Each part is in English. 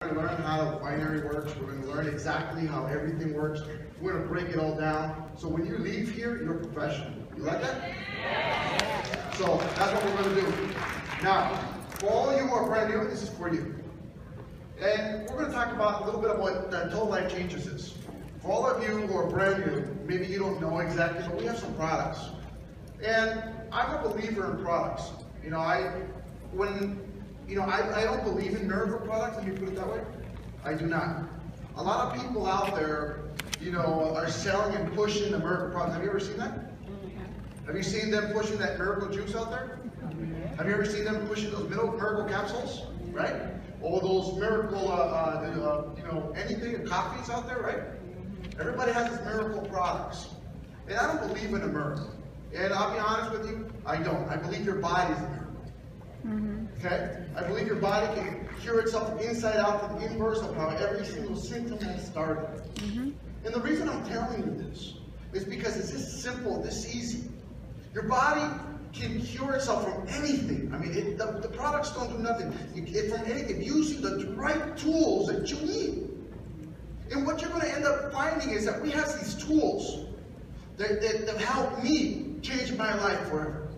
We're going to learn how the binary works. We're going to learn exactly how everything works. We're going to break it all down. So when you leave here, you're a professional. You like that? Yeah. So that's what we're going to do. Now, for all of you who are brand new, this is for you. And we're going to talk about a little bit of what Total Life Changes is. For all of you who are brand new, maybe you don't know exactly, but we have some products. And I'm a believer in products. I don't believe in miracle products, let me put it that way. I do not. A lot of people out there, are selling and pushing the miracle products. Have you ever seen that? Have you seen them pushing that miracle juice out there? Have you ever seen them pushing those miracle capsules, right? Or those miracle, anything, coffees out there, right? Everybody has these miracle products. And I don't believe in a miracle. And I'll be honest with you, I don't. I believe your body is a miracle. Okay? I believe your body can cure itself inside out to the inverse of how every single symptom has started. And the reason I'm telling you this is because it's this simple, this easy. Your body can cure itself from anything. I mean, the products don't do nothing. From anything, using the right tools that you need. And what you're going to end up finding is that we have these tools that help me change my life forever.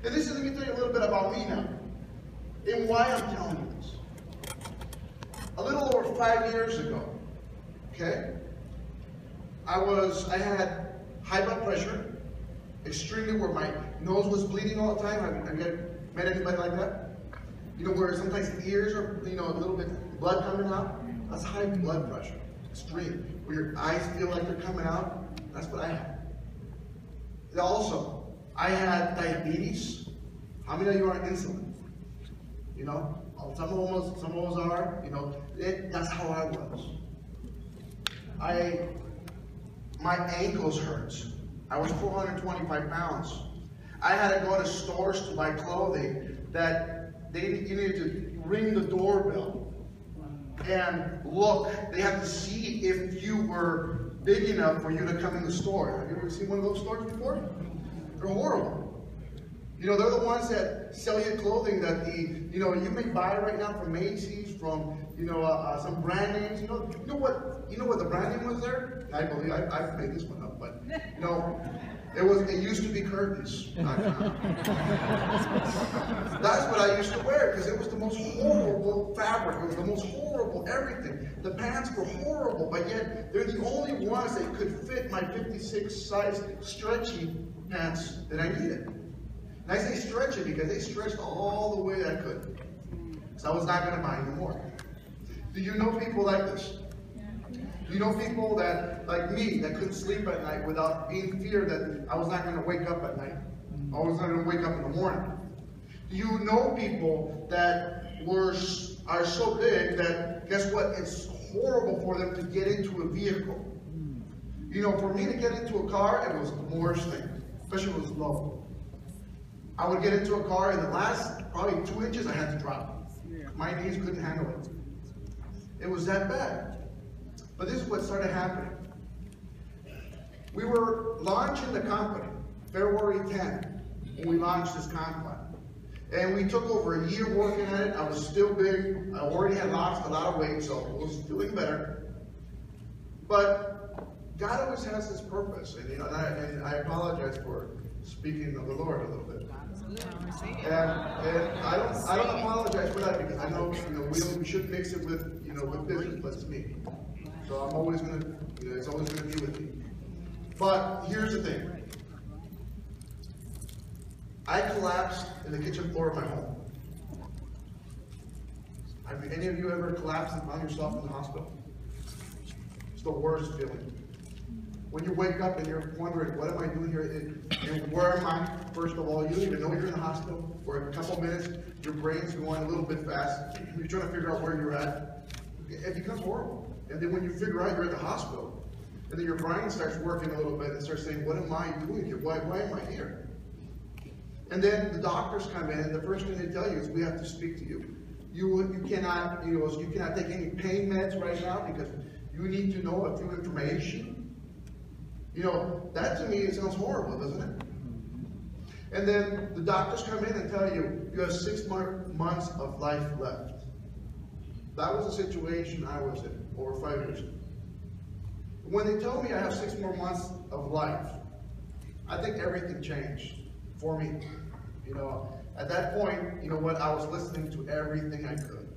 And this is, let me tell you a little bit about me now, and why I'm telling you this. A little over 5 years ago, okay, I had high blood pressure, extremely, where my nose was bleeding all the time. Have you met anybody like that? Where sometimes the ears are, a little bit blood coming out. That's high blood pressure, extreme. Where your eyes feel like they're coming out. That's what I had. Also, I had diabetes. How many of you are on insulin? Some of us are. That's how I was. My ankles hurt. I was 425 pounds. I had to go to stores to buy clothing that you needed to ring the doorbell and look. They have to see if you were big enough for you to come in the store. Have you ever seen one of those stores before? They're horrible. They're the ones that sell you clothing that you may buy right now from Macy's, from some brand names. You know what the brand name was there? I believe I've made this one up, but it used to be curtains. That's what I used to wear because it was the most horrible fabric. It was the most horrible everything. The pants were horrible, but yet they're the only ones that could fit my 56 size stretchy pants that I needed. And I say stretchy because they stretched all the way I could. So I was not going to buy anymore. Do you know people like this? Do you know people that, like me, that couldn't sleep at night without being feared that I was not going to wake up at night? I was not going to wake up in the morning. Do you know people that are so big that, guess what, it's horrible for them to get into a vehicle? For me to get into a car, it was the worst thing, especially if it was low. I would get into a car, and the last probably 2 inches I had to drop. My knees couldn't handle it. It was that bad. But this is what started happening. We were launching the company, February 10th, when we launched this company. And we took over a year working at it. I was still big. I already had lost a lot of weight, so I was doing better. But God always has His purpose. And, I apologize for speaking of the Lord a little bit. And I don't apologize for that because I know, we should mix it with, with business, but it's me. So I'm always going to, it's always going to be with me. But here's the thing. I collapsed in the kitchen floor of my home. Have any of you ever collapsed and found yourself in the hospital? It's the worst feeling. When you wake up and you're wondering, what am I doing here? And where am I? First of all, you don't even know you're in the hospital. For a couple minutes, your brain's going a little bit fast. You're trying to figure out where you're at. It becomes horrible. And then when you figure out you're at the hospital, and then your brain starts working a little bit and starts saying, what am I doing here? Why am I here? And then the doctors come in, and the first thing they tell you is, we have to speak to you. You cannot take any pain meds right now because you need to know a few information. That to me, it sounds horrible, doesn't it? And then the doctors come in and tell you, you have 6 more months of life left. That was the situation I was in over 5 years ago. When they told me I have 6 more months of life, I think everything changed for me. You know, at that point, you know what, I was listening to everything I could.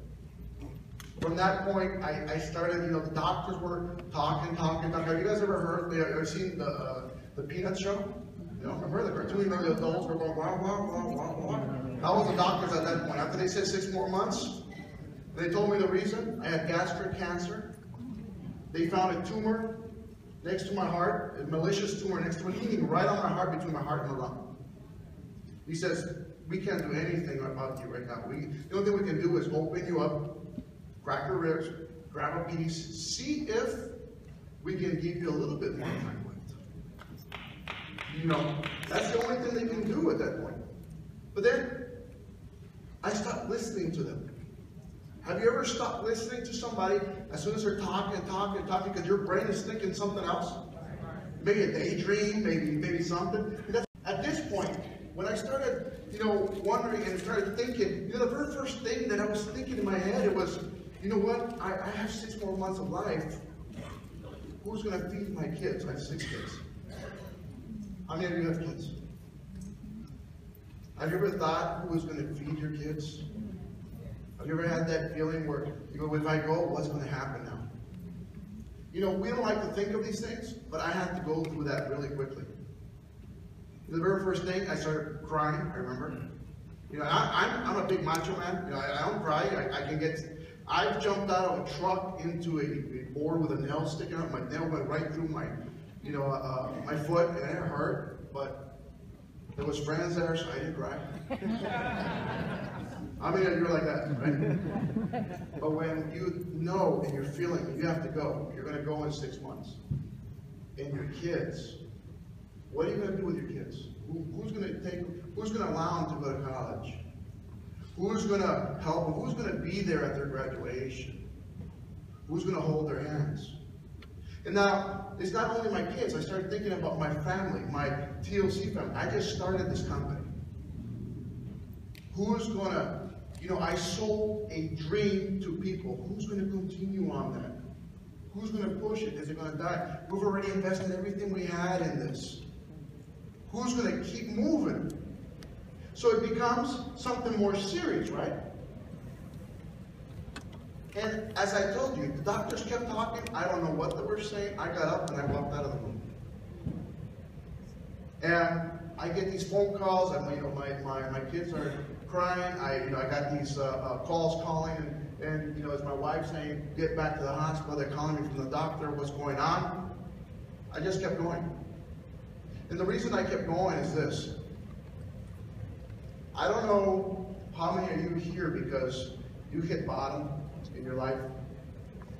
From that point, I started, you know, the doctors were talking. Have you guys ever seen the Peanut show? You know, remember the cartoon, you know, the adults were going, wow, wow, wow, wow, wow. That was the doctors at that point. After they said 6 more months, they told me the reason. I had gastric cancer. They found a tumor next to my heart, a malicious tumor next to me, heating right on my heart, between my heart and my lung. He says, we can't do anything about you right now. The only thing we can do is open you up, crack your ribs, grab a piece, see if we can give you a little bit more time left. You know, that's the only thing they can do at that point. But then, I stopped listening to them. Have you ever stopped listening to somebody as soon as they're talking because your brain is thinking something else? Maybe a daydream, maybe something. At this point, when I started, you know, wondering and started thinking, you know, the very first thing that I was thinking in my head, it was, you know what, I have 6 more months of life. Who's going to feed my kids? I have 6 kids. How many of you have kids? Have you ever thought who is going to feed your kids? Have you ever had that feeling where you go, if I go, what's going to happen now? You know, we don't like to think of these things, but I had to go through that really quickly. The very first thing, I started crying, I remember. You know, I'm a big macho man. You know, I don't cry. I've jumped out of a truck into a board with a nail sticking out. My nail went right through my, you know, my foot, and it hurt, but there was friends there, so I didn't cry. How many of you are like that, right? But when you know and you're feeling you have to go, you're going to go in 6 months. And your kids, what are you going to do with your kids? Who's going to allow them to go to college? Who's going to help them? Who's going to be there at their graduation? Who's going to hold their hands? And now, it's not only my kids. I started thinking about my family, my TLC family. I just started this company. Who's going to, you know, I sold a dream to people. Who's going to continue on that? Who's going to push it? Is it going to die? We've already invested everything we had in this. Who's going to keep moving? So it becomes something more serious, right? And as I told you, the doctors kept talking. I don't know what they were saying. I got up and I walked out of the room. And I get these phone calls, and you know, my kids are crying. I got these calls calling, and you know, as my wife saying, get back to the hospital. They're calling me from the doctor. What's going on? I just kept going. And the reason I kept going is this. I don't know how many of you here because you hit bottom in your life.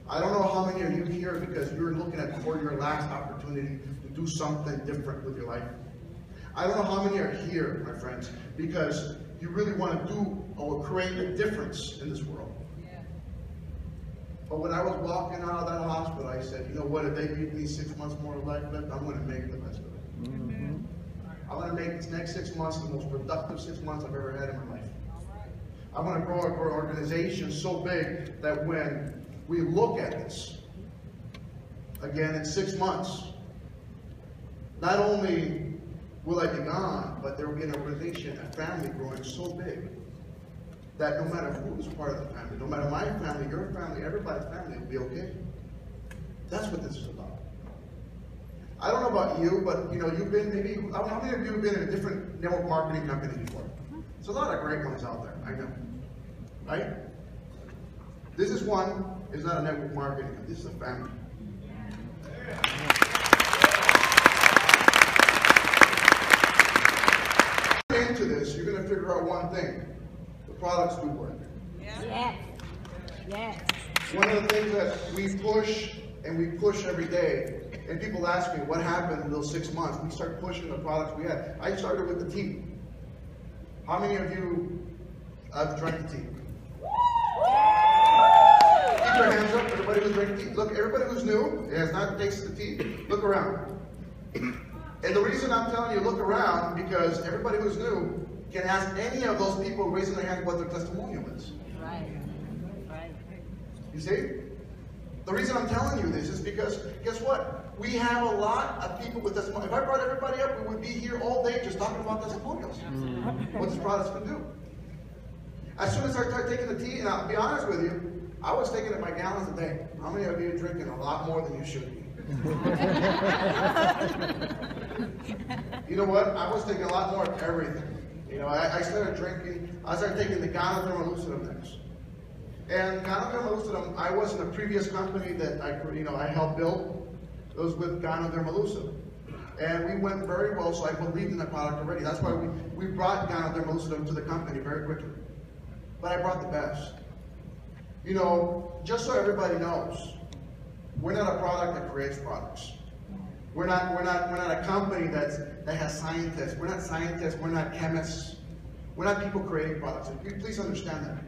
I don't know how many of you here because you're looking at for your last opportunity to do something different with your life. I don't know how many are here, my friends, because you really want to do or create a difference in this world. Yeah. But when I was walking out of that hospital, I said, you know what, if they give me 6 months more of life left, I'm going to make the best of it. Mm-hmm. I'm going to make this next 6 months the most productive 6 months I've ever had in my life. I want to grow our organization so big that when we look at this, again in 6 months, not only will I be gone, but there will be an organization, a family growing so big that no matter who is part of the family, no matter my family, your family, everybody's family will be okay. That's what this is about. I don't know about you, but you know, you've been maybe, how many of you have been in a different network marketing company before? There's a lot of great ones out there, I know. Right? This is one, it's not a network marketing company, this is a family. Into this, you're going to figure out one thing. The products do work. Yes. Yes. One of the things that we push, and we push every day, and people ask me, what happened in those 6 months? We start pushing the products we had. I started with the tea. How many of you have drank the tea? Keep your hands up, everybody who's drinking tea. Look, everybody who's new, it has not tasted the tea, look around. And the reason I'm telling you look around, because everybody who's new can ask any of those people raising their hand what their testimonial is. Right. Right. You see? The reason I'm telling you this is because, guess what? We have a lot of people with testimonials. If I brought everybody up, we would be here all day just talking about testimonials. What this products can do. As soon as I started taking the tea, and I'll be honest with you, I was taking it by gallons a day. How many of you are drinking a lot more than you should be? You know what? I was taking a lot more of everything. You know, I started taking the Tonini-Rogers next. And Tonini-Rogers, I was in a previous company that I helped build. It was with Tonini-Rogers. And we went very well, so I believed in the product already. That's why we brought Tonini-Rogers to the company very quickly. But I brought the best. You know, just so everybody knows, we're not a product that creates products. We're not a company that has scientists. We're not scientists. We're not chemists. We're not people creating products. And please understand that.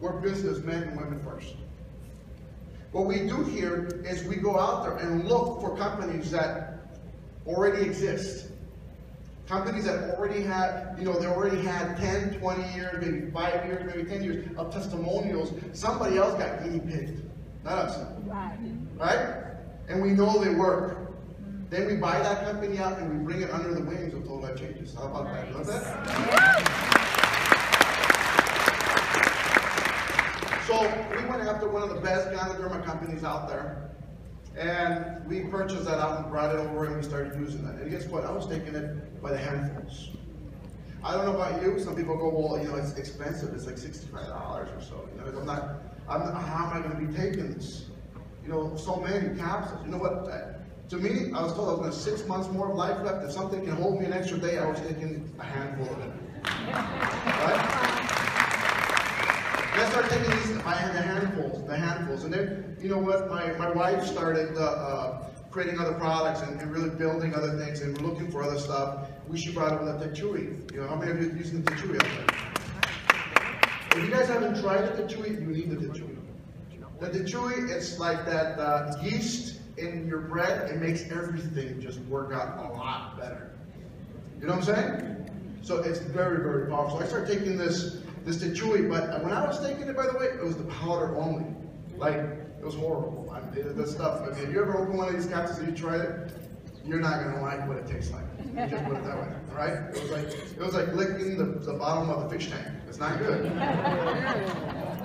We're businessmen and women first. What we do here is we go out there and look for companies that already exist. Companies that already had, they already had 10, 20 years, maybe 5 years, maybe 10 years of testimonials. Somebody else got guinea pigged, not us. Right? And we know they work. Then we buy that company out and we bring it under the wings of Total Life Changes. How about that? You love that? So we went after one of the best ganoderma companies out there. And we purchased that out and brought it over and we started using that. And guess what? I was taking it by the handfuls. I don't know about you. Some people go, well, it's expensive. It's like $65 or so. How am I going to be taking this? So many capsules. You know what? To me, I was told I was going to have 6 months more of life left. If something can hold me an extra day, I was taking a handful of it. Right? I started taking these, I had the handfuls. And then, you know what, my wife started creating other products and really building other things and looking for other stuff. She brought over the Tetui. How many of you are using the Tetui out there? If you guys haven't tried the Tetui, you need the Tetui. The Tetui, it's like that yeast in your bread. It makes everything just work out a lot better. You know what I'm saying? So it's very, very powerful. So I started taking this Tetui, but when I was taking it, by the way, it was the powder only. Like, it was horrible. The stuff. If you ever open one of these capsules and you try it, you're not going to like what it tastes like. You just put it that way, all right? It was like licking the bottom of a fish tank. It's not good.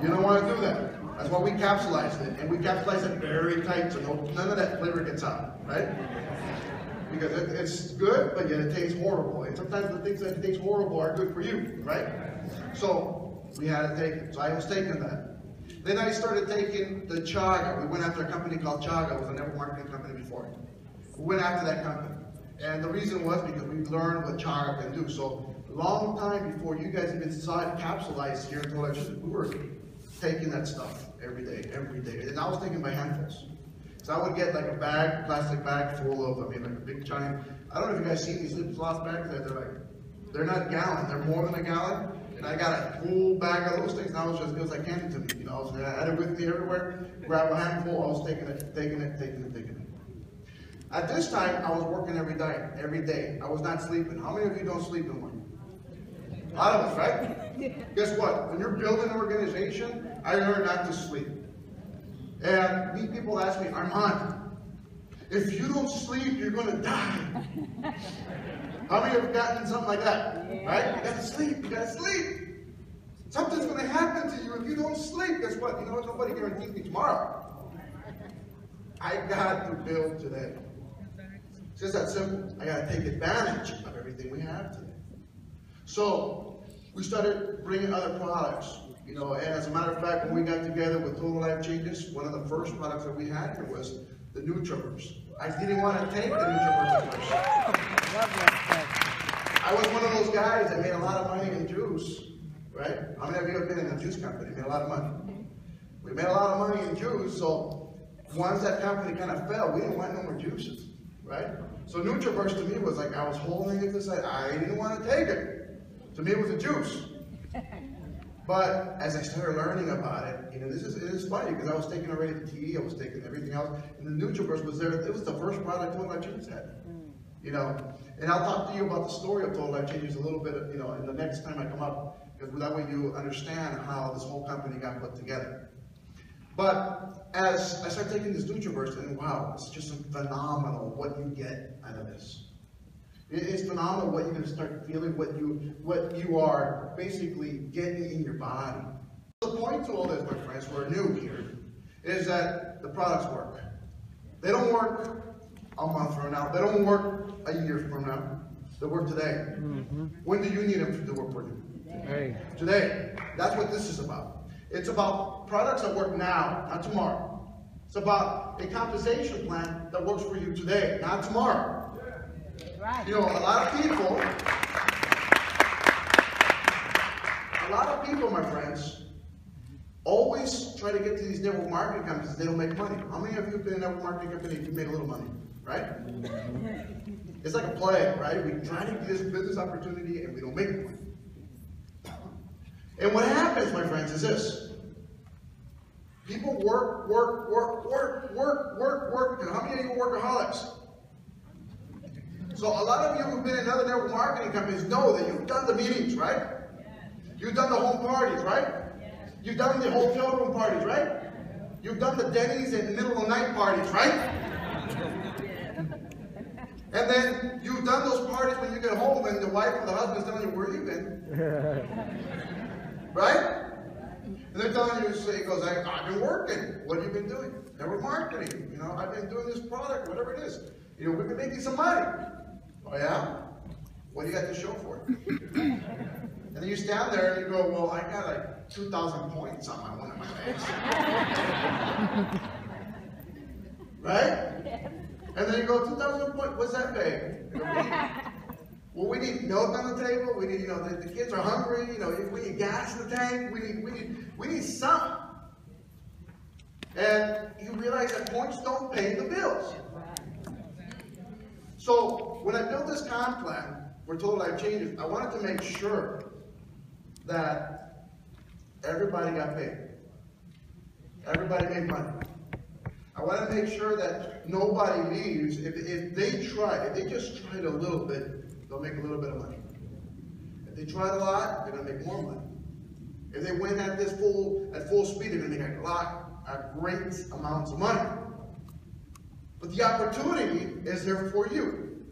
You don't want to do that. That's why we capsulized it, and we capsulized it very tight so none of that flavor gets out, right? Because it's good, but yet it tastes horrible. And sometimes the things that taste horrible are good for you, right? So we had to take it. So I was taking that. Then I started taking the Chaga. We went after a company called Chaga. It was a network marketing company before. We went after that company. And the reason was because we learned what Chaga can do. So long time before you guys even saw it capsulized here in Total Life, we were taking that stuff every day. And I was taking by handfuls. So I would get like a bag, plastic bag full of, like a big giant, I don't know if you guys seen these lip gloss bags that they're not a gallon, they're more than a gallon. And I got a full bag of those things, and it was like candy to me. I had it with me everywhere, grab a handful, I was taking it. At this time, I was working every day. I was not sleeping. How many of you don't sleep in one? A lot of us, right? Guess what? When you're building an organization, I learned not to sleep. And these people ask me, Armand, if you don't sleep, you're going to die. How many have gotten something like that? Right? You got to sleep. You got to sleep. Something's going to happen to you if you don't sleep. Guess what? Nobody guarantees me tomorrow. I got to build today. It's just that simple. I got to take advantage of everything we have today. So we started bringing other products. And as a matter of fact, when we got together with Total Life Changes, one of the first products that we had here was the Tonini-Rogers. I didn't want to take the Tonini-Rogers at first. I was one of those guys that made a lot of money in juice, right? How many of you have been in a juice company? Made a lot of money. We made a lot of money in juice, so once that company kind of fell, we didn't want no more juices, right? So Tonini-Rogers to me was like, I was holding it to say, I didn't want to take it. To me, it was a juice. But as I started learning about it, it is funny because I was taking already the tea, I was taking everything else, and the Tonini-Rogers was there. It was the first product Total Life Changes had. And I'll talk to you about the story of Total Life Changes a little bit, in the next time I come up, because that way you understand how this whole company got put together. But as I start taking this Tonini-Rogers, and wow, it's just phenomenal what you get out of this. It's phenomenal what you're going to start feeling, what you are basically getting in your body. The point to all this, my friends, who are new here, is that the products work. They don't work a month from now. They don't work a year from now. They work today. When do you need them to work for you? Today. Today. That's what this is about. It's about products that work now, not tomorrow. It's about a compensation plan that works for you today, not tomorrow. Right. You know, a lot of people, my friends, always try to get to these network marketing companies. They don't make money. How many of you have been in a network marketing company and you made a little money, right? It's like a plague, right? We try to get this business opportunity and we don't make money. And what happens, my friends, is this. People work. And how many of you are workaholics? So a lot of you who've been in other network marketing companies know that you've done the meetings, right? You've done the home parties, right? You've done the hotel room parties, right? You've done the Denny's and middle of the night parties, right? And then you've done those parties when you get home and the wife or the husband's telling you, where have you been? Right? And they're telling you, he goes, I've been working. What have you been doing? Network marketing. You know, I've been doing this product, whatever it is. You know, we've been making some money. Oh yeah? What do you got to show for it? And then you stand there and you go, well, I got like 2,000 points on one of my legs. Right? And then you go, 2,000 points, what's that pay? Well, we need milk on the table. We need, you know, the kids are hungry. You know, we need gas in the tank. We need something. And you realize that points don't pay the bills. So when I built this comp plan for Total Life Changes, I wanted to make sure that everybody got paid. Everybody made money. I want to make sure that nobody leaves. If they just tried a little bit, they'll make a little bit of money. If they tried a lot, they're going to make more money. If they went at full speed, they're going to make great amounts of money. But the opportunity is there for you.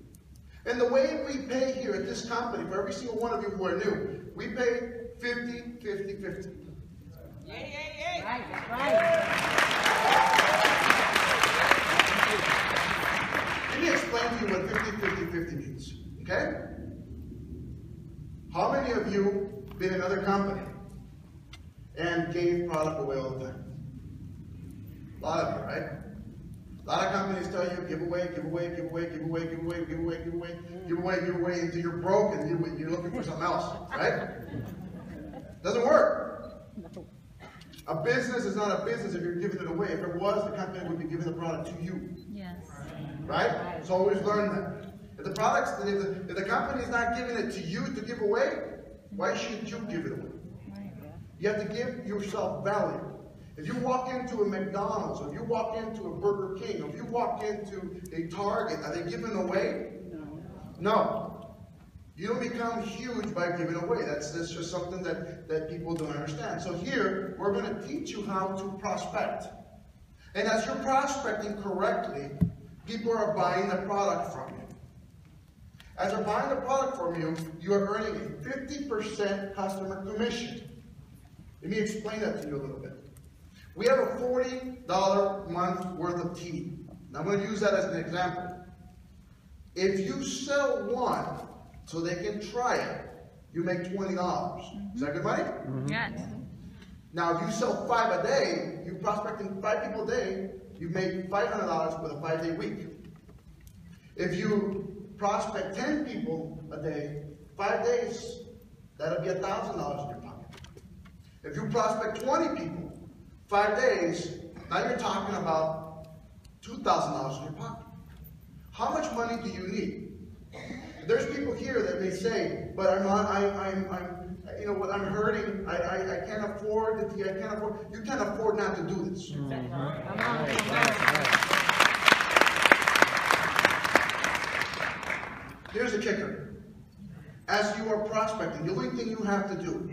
And the way we pay here at this company, for every single one of you who are new, we pay 50, 50, 50. Right, that's right. Let me explain to you what 50, 50, 50 means. Okay? How many of you been in another company and gave product away all the time? A lot of you, right? A lot of companies tell you give away until you're broke and you're looking for something else, right? Doesn't work. A business is not a business if you're giving it away. If it was, the company would be giving the product to you. Yes. Right? So always learn that. If the company is not giving it to you to give away, why should you give it away? You have to give yourself value. If you walk into a McDonald's, or if you walk into a Burger King, or if you walk into a Target, are they giving away? No. You don't become huge by giving away. That's just something that people don't understand. So here, we're going to teach you how to prospect. And as you're prospecting correctly, people are buying the product from you. As they're buying the product from you, you are earning a 50% customer commission. Let me explain that to you a little bit. We have a $40 month worth of tea. Now I'm going to use that as an example. If you sell one so they can try it, you make $20. Is that good money? Yes. Now if you sell 5 a day, you prospecting 5 people a day, you make $500 with a 5-day week. If you prospect 10 people a day, 5 days, that'll be $1,000 in your pocket. If you prospect 20 people, 5 days, now you're talking about $2,000 in your pocket. How much money do you need? There's people here that may say, but I'm you know what, I'm hurting, I can't afford the tea, I can't afford, you can't afford not to do this. Here's the kicker. As you are prospecting, the only thing you have to do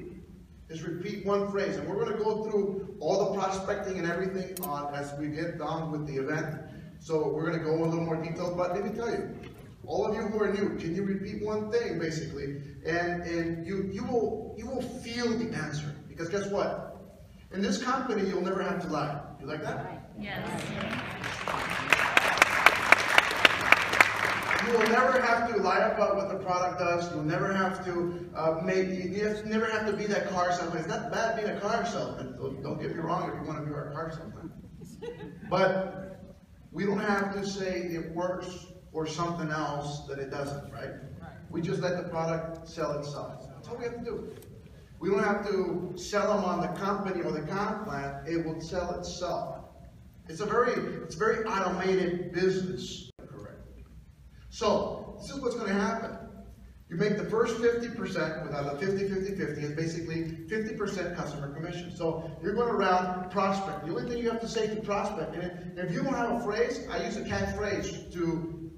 Just repeat one phrase. And we're going to go through all the prospecting and everything as we get done with the event. So we're going to go in a little more detail. But let me tell you, all of you who are new, can you repeat one thing basically? And you will feel the answer. Because guess what? In this company, you'll never have to lie. You like that? Yes. You will never have to lie about what the product does. You'll never have to you never have to be that car salesman. It's not bad being a car salesman. Don't get me wrong if you want to be our car salesman. But we don't have to say it works or something else that it doesn't, right? We just let the product sell itself. That's all we have to do. We don't have to sell them on the company or the comp plan. It will sell itself. It's a very automated business. Correct. So this is what's going to happen. You make the first 50% without the 50-50-50 is basically 50% customer commission. So you're going around prospect. The only thing you have to say to prospect, and if you don't have a phrase, I use a catchphrase to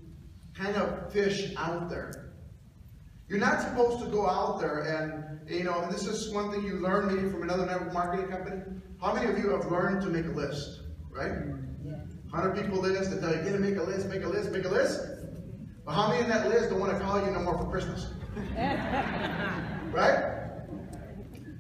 kind of fish out there. You're not supposed to go out there and, and this is one thing you learned maybe from another network marketing company. How many of you have learned to make a list, right? 100 people list, they tell you, to make a list, make a list, make a list. But how many in that list don't want to call you no more for Christmas? Right?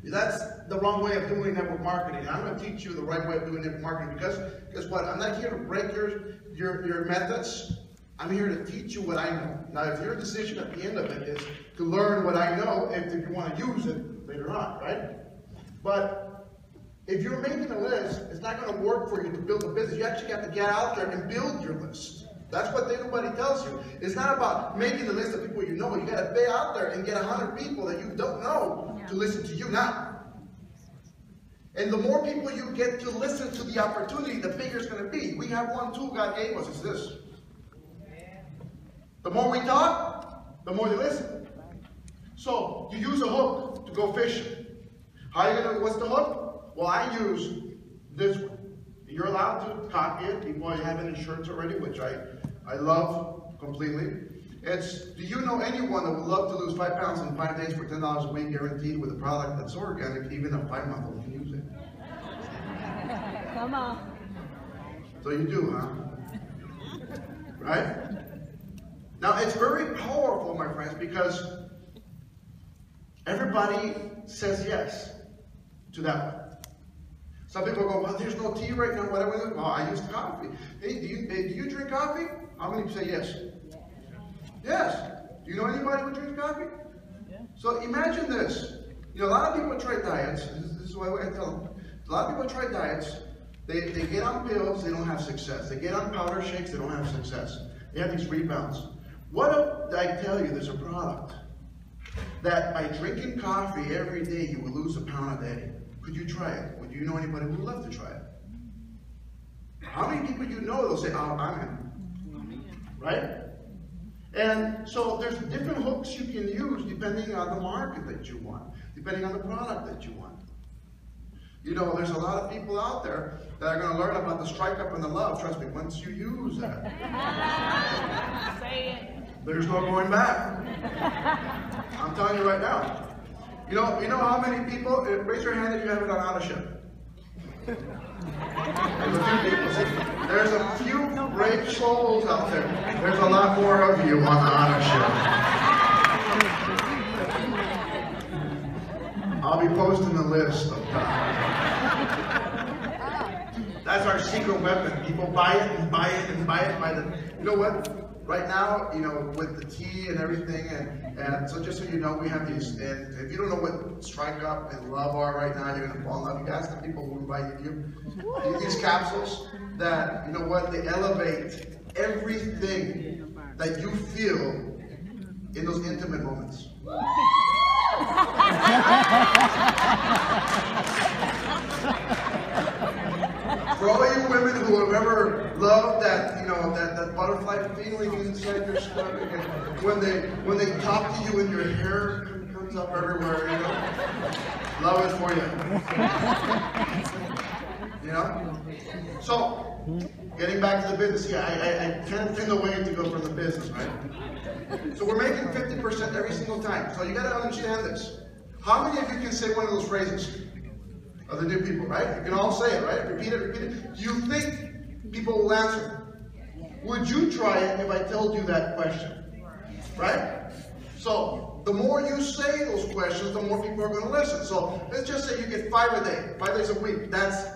That's the wrong way of doing network marketing. I'm going to teach you the right way of doing network marketing because guess what? I'm not here to break your methods. I'm here to teach you what I know. Now, if your decision at the end of it is to learn what I know, if you want to use it later on, right? But if you're making a list, it's not going to work for you to build a business. You actually have to get out there and build your list. That's what everybody tells you. It's not about making a list of people you know. You got to be out there and get 100 people that you don't know to listen to you now. And the more people you get to listen to the opportunity, the bigger it's going to be. We have one tool God gave us. It's this. The more we talk, the more they listen. So you use a hook to go fishing. How are you gonna? What's the hook? Well, I use this one. You're allowed to copy it. People have it in shirts already, which I love completely. It's, do you know anyone that would love to lose 5 pounds in 5 days for $10 a week guaranteed with a product that's organic, even a 5-month-old can use it? Come on. So you do, huh? Right? Now, it's very powerful, my friends, because everybody says yes to that one. Some people go, well, there's no tea right now. What do I do? Well, I use coffee. Hey, do you drink coffee? How many say yes? Yes. Do you know anybody who drinks coffee? Yeah. So imagine this. A lot of people try diets. This is what I tell them. A lot of people try diets. They get on pills, they don't have success. They get on powder shakes, they don't have success. They have these rebounds. What if I tell you there's a product that by drinking coffee every day you will lose 1 pound a day? Could you try it? Would you know anybody who would love to try it? How many people you know they'll say, oh, I'm in. Right? And so there's different hooks you can use depending on the market that you want, depending on the product that you want. There's a lot of people out there that are going to learn about the strike up and the love. Trust me, once you use that, Say it. There's no going back. I'm telling you right now. You know how many people, raise your hand if you have it on auto-ship. There's a few brave souls out there. There's a lot more of you on auto-ship. I'll be posting the list of That's our secret weapon. People buy it and buy it and buy it. You know what? Right now, with the tea and everything, and so just so you know, we have these, and if you don't know what Strike Up and Love are right now, you're going to fall in love. You ask the people who invite you. These capsules that, they elevate everything that you feel in those intimate moments. For all you women who have ever loved that, that butterfly feeling inside your stomach, and when they talk to you and your hair comes up everywhere, love is for you. So, getting back to the business, I can't find a way to go from the business, right? So we're making 50% every single time. So you got to understand this. How many of you can say one of those phrases? Of the new people, right? You can all say it, right? Repeat it, repeat it. Do you think people will answer? Would you try it if I told you that question? Right? So, the more you say those questions, the more people are going to listen. So, let's just say you get 5 a day, 5 days a week. That's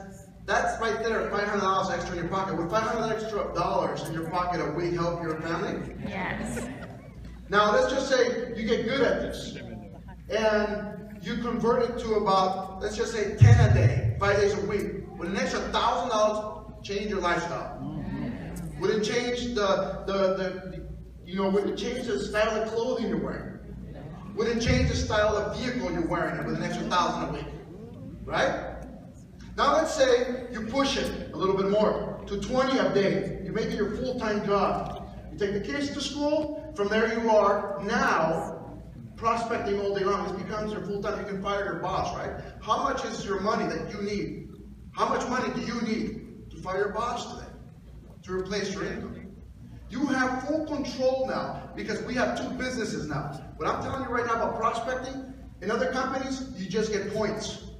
right there, $500 extra in your pocket. Would $500 extra dollars in your pocket a week help your family? Yes. Now, let's just say you get good at this. And you convert it to about, let's just say 10 a day, 5 days a week. Would an extra $1,000 change your lifestyle? Would it change would it change the style of clothing you're wearing? Would it change the style of vehicle you're wearing with an extra $1,000 a week? Right? Now let's say you push it a little bit more to 20 a day. You make it your full-time job. You take the kids to school, from there you are now prospecting all day long. This becomes your full-time. You can fire your boss, right? How much is your money that you need? How much money do you need to fire your boss today? To replace your income? You have full control now because we have 2 businesses now. What I'm telling you right now about prospecting, in other companies, you just get points.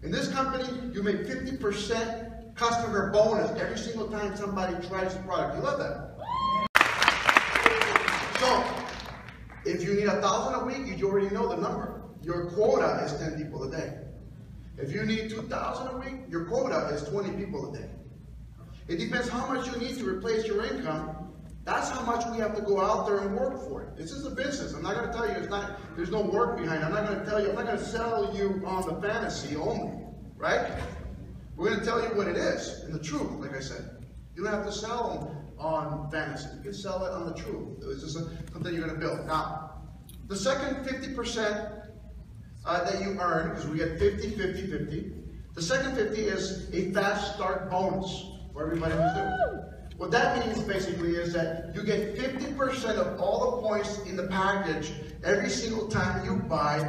In this company, you make 50% customer bonus every single time somebody tries the product. You love that? So, if you need 1,000 a week, you already know the number. Your quota is 10 people a day. If you need 2,000 a week, your quota is 20 people a day. It depends how much you need to replace your income. That's how much we have to go out there and work for it. This is a business. I'm not going to tell you there's no work behind it. I'm not going to tell you, I'm not going to sell you on the fantasy only, right? We're going to tell you what it is and the truth, like I said. You don't have to sell on fantasy. You can sell it on the truth. This is something you're going to build. Now, the second 50% that you earn, because we get 50, 50, 50, the second 50 is a fast start bonus for everybody who's new. What that means basically is that you get 50% of all the points in the package every single time you buy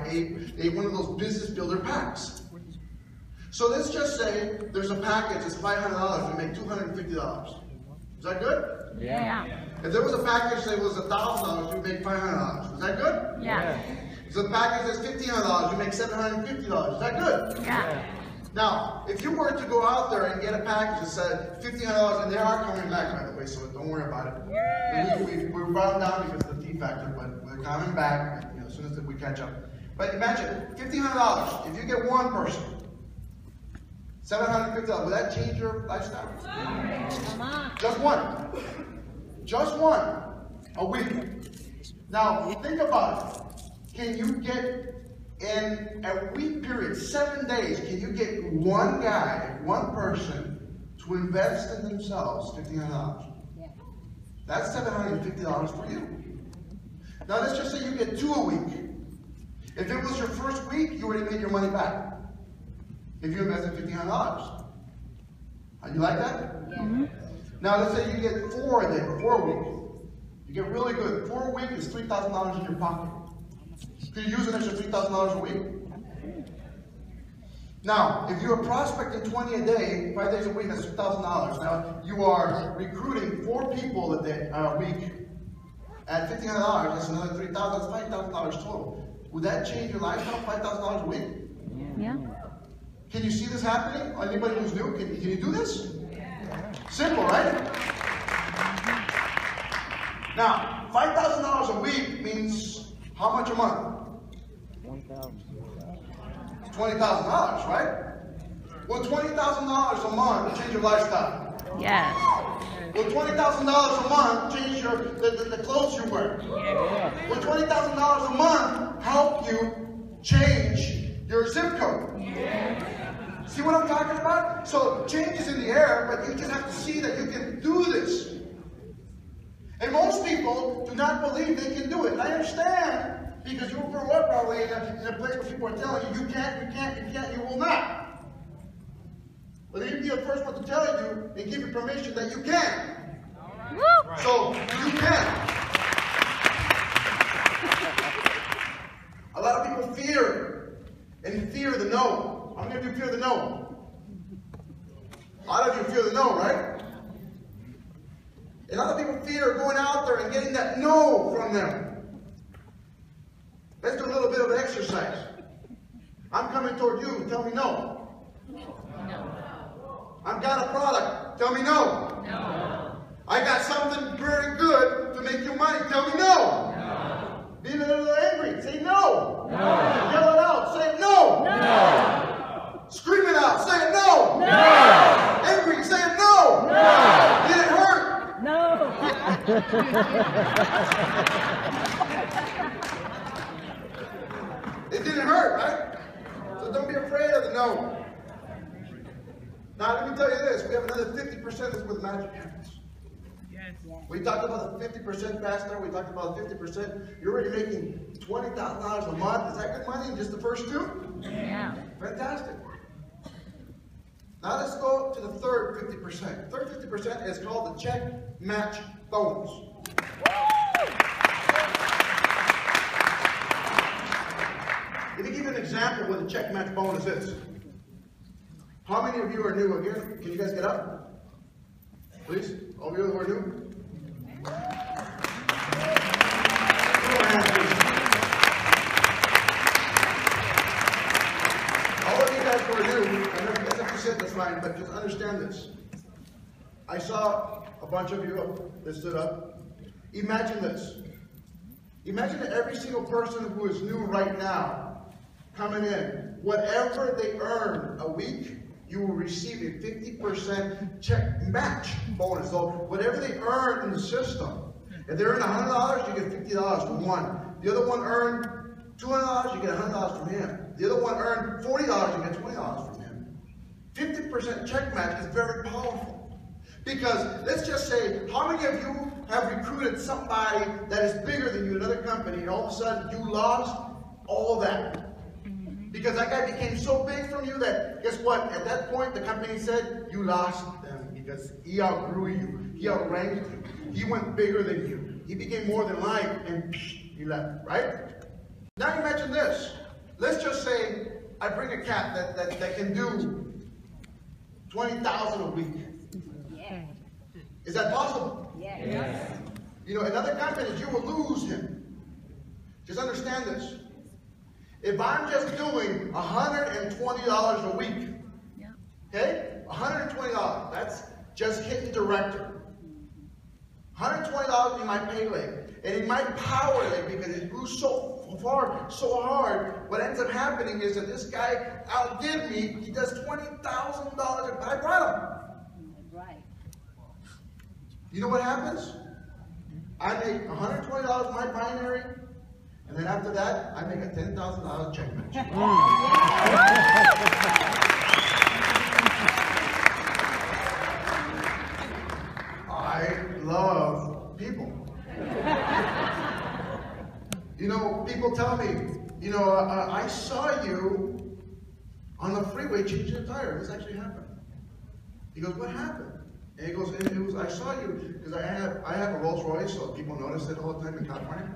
one of those business builder packs. So let's just say there's a package that's $500, you make $250. Is that good? Yeah. If there was a package that was $1,000, you make $500. Is that good? Yeah. If there's a package that's $1,500, you make $750. Is that good? Yeah. Now, if you were to go out there and get a package that said $1,500, and they are coming back, by the way, so don't worry about it. We brought them down because of the fee factor, but they're coming back as soon as we catch up. But imagine, $1,500, if you get one person, $750, will that change your lifestyle? Come on. Just one. Just one a week. Now, think about it. Can you get, in a week period, 7 days, can you get one guy, one person, to invest in themselves $1,500? Yeah. That's $750 for you. Now, let's just say you get 2 a week. If it was your first week, you already made your money back. If you invested $1,500. You like that? Yeah. Now, let's say you get 4 a day, or 4 a week. You get really good. 4 a week is $3,000 in your pocket. Could you use an extra $3,000 a week? Now, if you're prospecting 20 a day, 5 days a week, that's $2,000. Now, you are recruiting 4 people a day, a week at $1,500. That's another $3,000. That's $5,000 total. Would that change your lifestyle? $5,000 a week? Yeah. Can you see this happening? Anybody who's new, can you do this? Simple, right? Now, $5,000 a week means how much a month? $20,000, right? Will $20,000 a month change your lifestyle? Yes. Will $20,000 a month change the clothes you wear? Yeah. Will $20,000 a month help you change your zip code? Yeah. See what I'm talking about? So change is in the air, but you just have to see that you can do this. And most people do not believe they can do it. And I understand, because you grew up probably in a place where people are telling you, you can't, you will not. But they need to be the first one to tell you and give you permission that you can. Woo. So you can. A lot of people fear the no. How many of you fear the no? A lot of you fear the no, right? And other people fear going out there and getting that no from them. Let's do a little bit of exercise. I'm coming toward you, tell me no. No. I've got a product, tell me no. No. I got something very good to make you money, tell me no. No. Being a little angry, say no. No. Yell it out, say no. No. Scream it out, say no. No. Angry, say no. No. Did it hurt? No. It didn't hurt, right? So don't be afraid of the no. Now let me tell you this, we have another 50% that's with magic happens. Yes. We talked about the 50% faster, we talked about 50%. You're already making $20,000 a month. Is that good money in just the first two? Yeah. Fantastic. Now let's go to the third 50%. Third 50% is called the check match bonus. Let me give you an example of what the check match bonus is. How many of you are new again? Can you guys get up? Please? All of you who are new? All of you guys who are new, and if you guys have to sit, that's fine, but just understand this. I saw a bunch of you that stood up. Imagine this. Imagine that every single person who is new right now, coming in, whatever they earn a week, you will receive a 50% check match bonus. So whatever they earn in the system, if they earn $100, you get $50 from one. The other one earned $200, you get $100 from him. The other one earned $40, you get $20 from him. 50% check match is very powerful. Because let's just say, how many of you have recruited somebody that is bigger than you in another company, and all of a sudden you lost all that? Because that guy became so big from you that, guess what? At that point, the company said, you lost them because he outgrew you. He outranked you. He went bigger than you. He became more than life, and you left, right? Now imagine this. Let's just say I bring a cat that can do 20,000 a week. Yeah. Is that possible? Yes. You know, in other companies, you will lose him. Just understand this. If I'm just doing $120 a week, okay? $120, that's just hitting director. $120 in my pay leg. And in my power leg, because it grew so far, so hard, what ends up happening is that this guy outdid me. He does $20,000, and I brought him. Right. You know what happens? I make $120 in my binary, and then after that, I make a $10,000 check match. I love people. You know, people tell me, you know, I saw you on the freeway changing a tire. This actually happened. He goes, what happened? And he goes, I saw you, because I have a Rolls Royce, so people notice it all the time in California.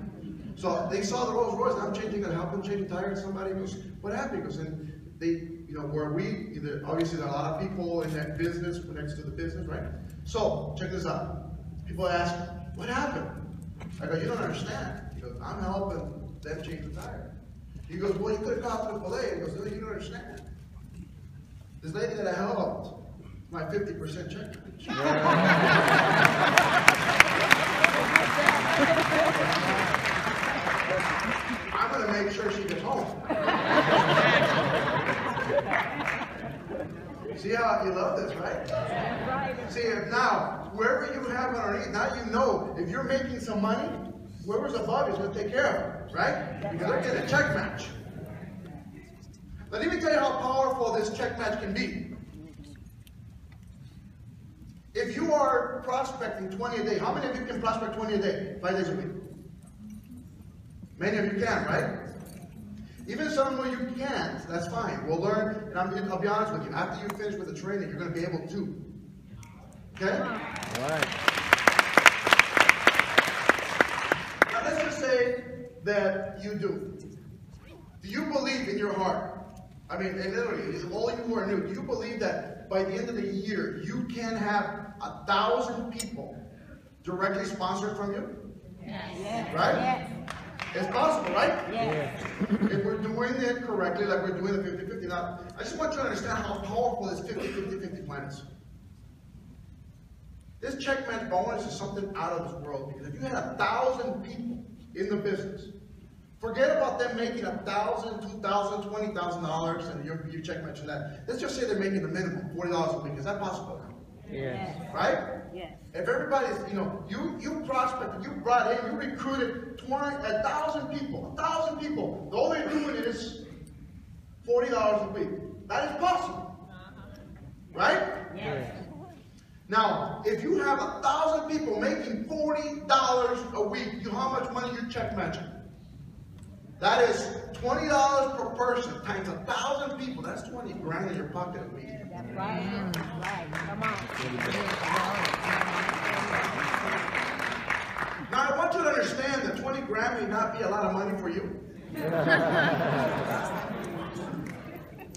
So they saw the Rolls Royce, and I'm changing it, helping change a tire, and somebody goes, what happened? He goes, and they, you know, where we, obviously there are a lot of people in that business, next to the business, right? So, check this out. People ask, what happened? I go, you don't understand. He goes, I'm helping them change the tire. He goes, well, you could have called AAA. He goes, no, you don't understand. This lady that I helped, my 50% check. I'm going to make sure she gets home. See how you love this, right? See, now, whoever you have underneath, now you know if you're making some money, whoever's above is going to take care of it, right? Because they're getting a check match. But let me tell you how powerful this check match can be. If you are prospecting 20 a day, how many of you can prospect 20 a day, 5 days a week? Many of you can, right? Even some where you can't, that's fine. We'll learn, and I'll be honest with you, after you finish with the training, you're going to be able to. Okay? All right. Now let's just say that you do. Do you believe in your heart? I mean, and literally, all you who are new, do you believe that by the end of the year, you can have 1,000 people directly sponsored from you? Yes. Right? Yes. It's possible, right? Yes. If we're doing it correctly, like we're doing the 50-50. Now, I just want you to understand how powerful this 50-50-50 plan is. This check match bonus is something out of this world, because if you had 1,000 people in the business, forget about them making $1,000, $2,000, $20,000 and you check matching that. Let's just say they're making the minimum, $40 a week. Is that possible? Yes. Right? Yes. If everybody's, you prospected, you brought in, you recruited 1,000 people, 1,000 people. All they're doing is $40 a week. That is possible. Right? Yes. Now, if you have 1,000 people making $40 a week, you know how much money you're check matching? That is $20 per person times 1,000 people. That's 20 grand in your pocket a week. That's right. Right. Come on. Now, I want you to understand that 20 grand may not be a lot of money for you.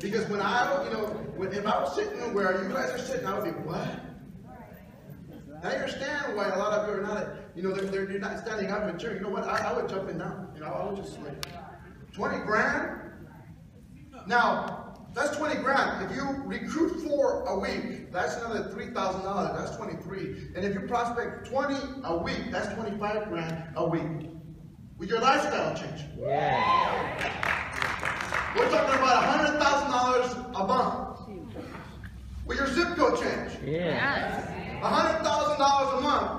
Because when if I was sitting where you guys are sitting, I would be, what? Now you understand why a lot of you are not, they're not standing up and cheering. You know what? I would jump in down. I would just like, 20 grand? Now, that's 20 grand. If you recruit 4 a week, that's another $3,000. That's 23. And if you prospect 20 a week, that's 25 grand a week. With your lifestyle change. Yeah. We're talking about $100,000 a month. With your zip code change. Yeah. $100,000 a month.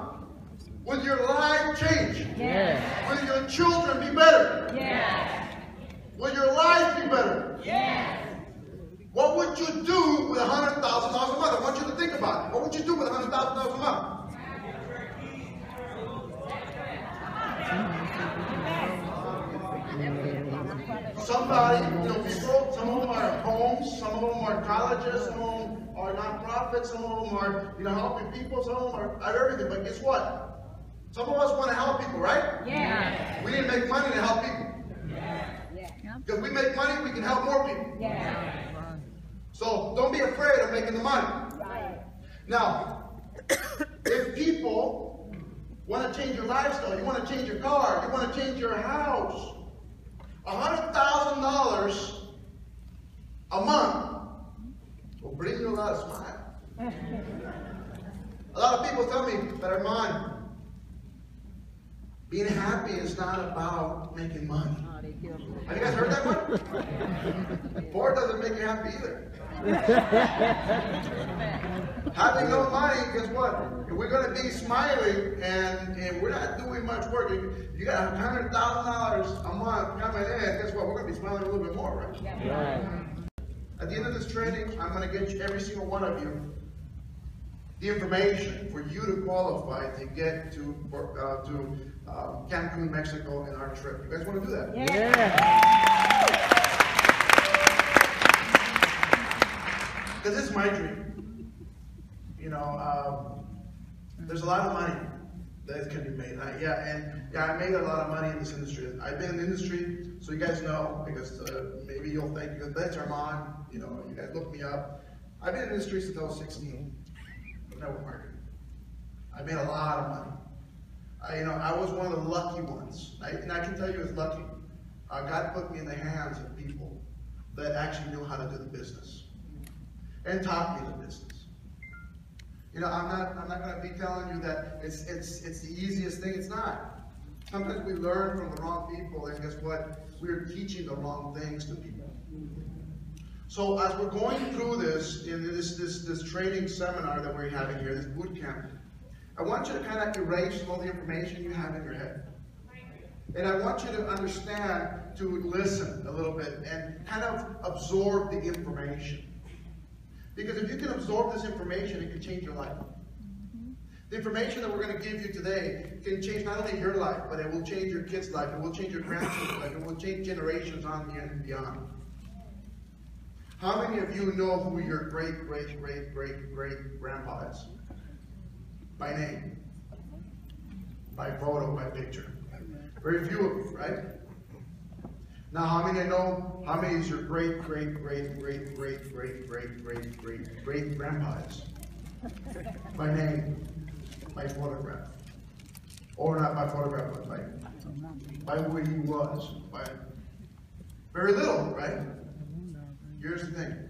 Will your life change? Yes. Will your children be better? Yes. Will your life be better? Yes. What would you do with $100,000 a month? I want you to think about it. What would you do with $100,000 a month? Somebody, people, some of them are homes, some of them are colleges, some of them are nonprofits, some of them are, helping people, some of them are everything. But guess what? Some of us want to help people, right? Yeah. We need to make money to help people. Yeah. Because we make money, we can help more people. Yeah. So don't be afraid of making the money. Right. Now, if people want to change your lifestyle, you want to change your car, you want to change your house, $100,000 a month will bring you a lot of smile. A lot of people tell me that, Armand, being happy is not about making money. Have you guys heard that one? Ford doesn't make you happy either. Having no money, guess what? If we're going to be smiling and we're not doing much work, you got $100,000 a month coming in, guess what? We're going to be smiling a little bit more, right? Yeah. At the end of this training, I'm going to get you, every single one of you, the information for you to qualify to get to Cancun, Mexico, in our trip. You guys want to do that? Yeah. Because this is my dream. There's a lot of money that can be made. I made a lot of money in this industry. I've been in the industry, so you guys know, because maybe you'll think, because that's Armand, you guys look me up. I've been in the industry since I was 16. Network marketing. I made a lot of money. I was one of the lucky ones. And I can tell you it's lucky. God put me in the hands of people that actually knew how to do the business and taught me the business. I'm not going to be telling you that it's the easiest thing. It's not. Sometimes we learn from the wrong people, and guess what? We're teaching the wrong things to people. So as we're going through this, in this training seminar that we're having here, this boot camp, I want you to kind of erase all the information you have in your head. And I want you to understand, to listen a little bit and kind of absorb the information. Because if you can absorb this information, it can change your life. The information that we're going to give you today can change not only your life, but it will change your kids' life, it will change your grandchildren's life, it will change generations on and beyond. How many of you know who your great-great-great-great-grandpa is? By name, by photo, by picture. Very few of you, right? Now, how many is your great-great-great-great-great-great-great-great-grandpa is? By name, by photograph. Or not by photograph, but by by where he was, by very little, right? Here's the thing.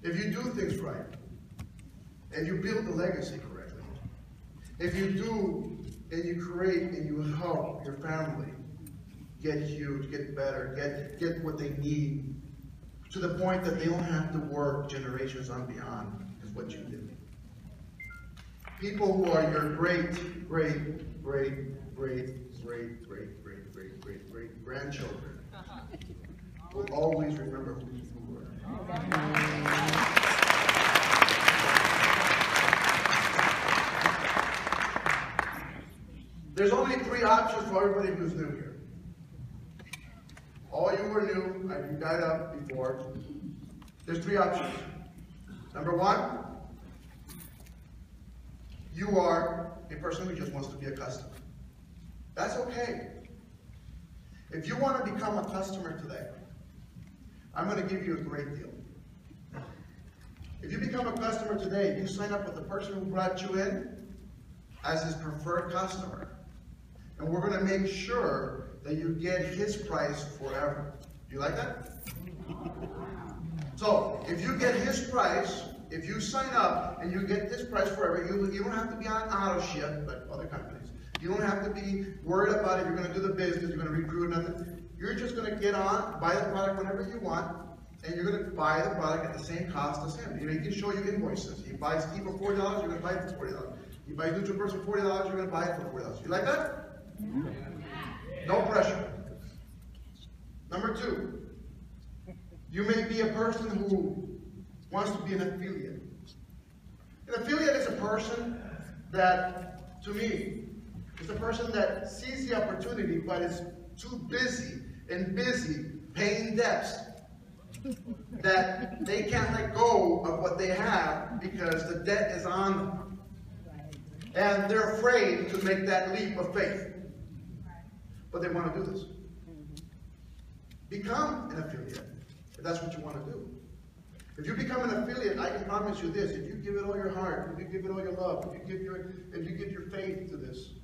If you do things right, and you build the legacy correctly, if you do and you create and you help your family get huge, get better, get what they need, to the point that they don't have to work generations on beyond, is what you did. People who are your great grandchildren will always remember who you were. There's only 3 options for everybody who's new here. All you were new, you got up before. There's 3 options. Number 1, you are a person who just wants to be a customer. That's okay. If you want to become a customer today, I'm going to give you a great deal. If you become a customer today, you sign up with the person who brought you in as his preferred customer. And we're going to make sure that you get his price forever. Do you like that? So, if you get his price, if you sign up and you get this price forever, you don't have to be on auto ship like other companies. You don't have to be worried about if you're going to do the business, you're going to recruit, nothing. You're just going to get on, buy the product whenever you want, and you're going to buy the product at the same cost as him. He can show you invoices. He buys tea for $40, you're going to buy it for $40. He buys NutriBurst for $40, you're going to buy it for $40. You like that? No pressure. Number 2, you may be a person who wants to be an affiliate. An affiliate is a person that, to me, is a person that sees the opportunity but is too busy paying debts that they can't let go of what they have because the debt is on them. And they're afraid to make that leap of faith. But they want to do this. Become an affiliate, if that's what you want to do. If you become an affiliate, I can promise you this: if you give it all your heart, if you give it all your love, if you give your faith to this,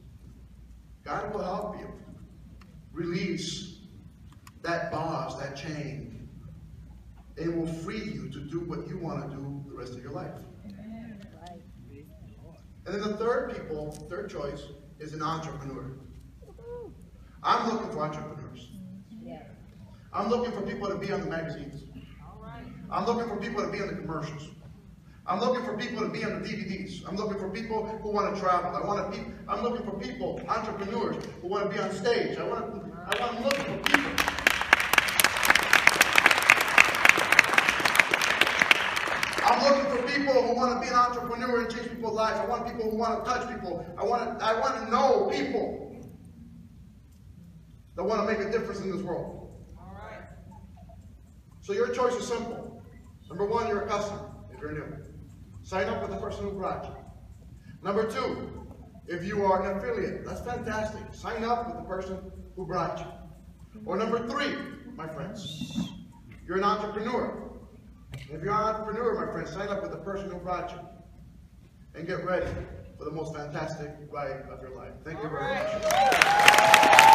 God will help you release that boss, that chain. It will free you to do what you want to do the rest of your life. And then the third choice is an entrepreneur. I'm looking for entrepreneurs. I'm looking for people to be on the magazines. I'm looking for people to be on the commercials. I'm looking for people to be on the DVDs. I'm looking for people who want to travel. I'm looking for people, entrepreneurs, who want to be on stage. I'm looking for people. I'm looking for people who want to be an entrepreneur and change people's lives. I want people who want to touch people. I want to know people that want to make a difference in this world. All right. So your choice is simple. Number 1, you're a customer if you're new. Sign up with the person who brought you. Number 2, if you are an affiliate, that's fantastic. Sign up with the person who brought you. Or number 3, my friends, you're an entrepreneur. If you're an entrepreneur, my friends, sign up with the person who brought you. And get ready for the most fantastic ride of your life. Thank you very much.